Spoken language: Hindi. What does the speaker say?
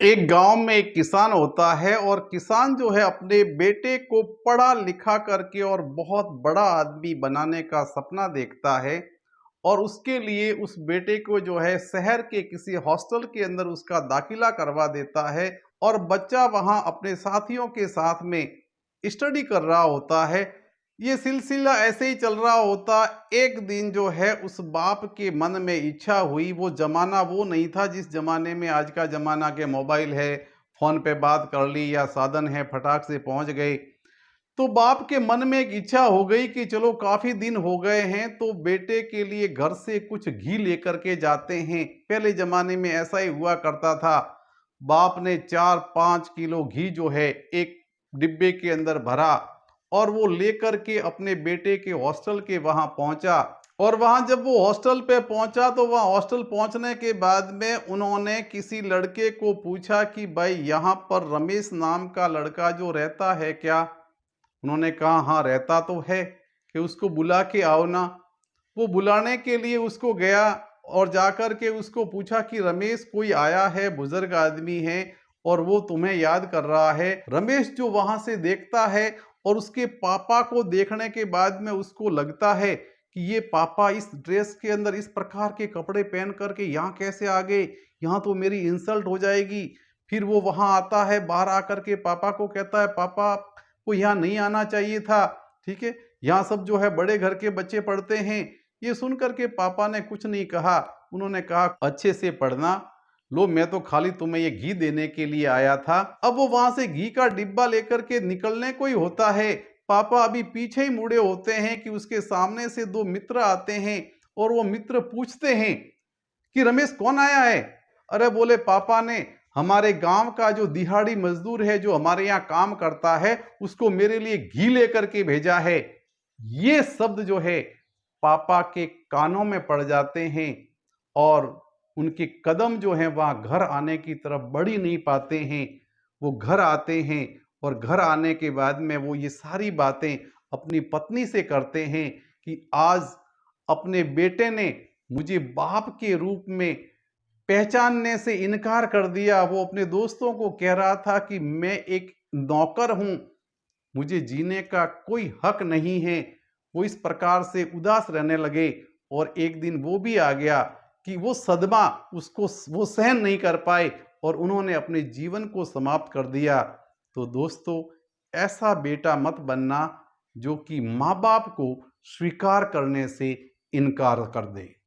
एक गांव में एक किसान होता है और किसान जो है अपने बेटे को पढ़ा लिखा करके और बहुत बड़ा आदमी बनाने का सपना देखता है। और उसके लिए उस बेटे को जो है शहर के किसी हॉस्टल के अंदर उसका दाखिला करवा देता है। और बच्चा वहां अपने साथियों के साथ में स्टडी कर रहा होता है। ये सिलसिला ऐसे ही चल रहा होता। एक दिन जो है उस बाप के मन में इच्छा हुई। वो जमाना वो नहीं था जिस जमाने में आज का जमाना के मोबाइल है, फोन पे बात कर ली या साधन है फटाक से पहुंच गए। तो बाप के मन में एक इच्छा हो गई कि चलो काफी दिन हो गए हैं तो बेटे के लिए घर से कुछ घी लेकर के जाते हैं। पहले जमाने में ऐसा ही हुआ करता था। बाप ने 4-5 किलो घी जो है एक डिब्बे के अंदर भरा और वो लेकर के अपने बेटे के हॉस्टल के वहां पहुंचा। और वहां जब वो हॉस्टल पे पहुंचा तो वहां हॉस्टल पहुंचने के बाद में उन्होंने किसी लड़के को पूछा कि भाई यहाँ पर रमेश नाम का लड़का जो रहता है क्या। उन्होंने कहा हाँ रहता तो है, कि उसको बुला के आओ ना। वो बुलाने के लिए उसको गया और जाकर के उसको पूछा कि रमेश कोई आया है, बुजुर्ग आदमी है और वो तुम्हें याद कर रहा है। रमेश जो वहां से देखता है और उसके पापा को देखने के बाद में उसको लगता है कि ये पापा इस ड्रेस के अंदर इस प्रकार के कपड़े पहन करके यहाँ कैसे आ गए, यहाँ तो मेरी इंसल्ट हो जाएगी। फिर वो वहां आता है, बाहर आकर के पापा को कहता है पापा को यहाँ नहीं आना चाहिए था, ठीक है, यहाँ सब जो है बड़े घर के बच्चे पढ़ते हैं। ये सुन करके पापा ने कुछ नहीं कहा। उन्होंने कहा अच्छे से पढ़ना। लो मैं तो खाली तुम्हें ये घी देने के लिए आया था। अब वो वहां से घी का डिब्बा लेकर के निकलने को ही होता है। पापा अभी पीछे ही मुड़े होते हैं कि उसके सामने से दो मित्र आते हैं और वो मित्र पूछते हैं कि रमेश कौन आया है। अरे बोले पापा ने हमारे गांव का जो दिहाड़ी मजदूर है जो हमारे यहाँ काम करता है उसको मेरे लिए घी लेकर के भेजा है। ये शब्द जो है पापा के कानों में पड़ जाते हैं और उनके कदम जो हैं वहां घर आने की तरफ बढ़ ही नहीं पाते हैं। वो घर आते हैं और घर आने के बाद में वो ये सारी बातें अपनी पत्नी से करते हैं कि आज अपने बेटे ने मुझे बाप के रूप में पहचानने से इनकार कर दिया। वो अपने दोस्तों को कह रहा था कि मैं एक नौकर हूं, मुझे जीने का कोई हक नहीं है। वो इस प्रकार से उदास रहने लगे और एक दिन वो भी आ गया कि वो सदमा उसको वो सहन नहीं कर पाए और उन्होंने अपने जीवन को समाप्त कर दिया। तो दोस्तों, ऐसा बेटा मत बनना जो कि माँ बाप को स्वीकार करने से इनकार कर दे।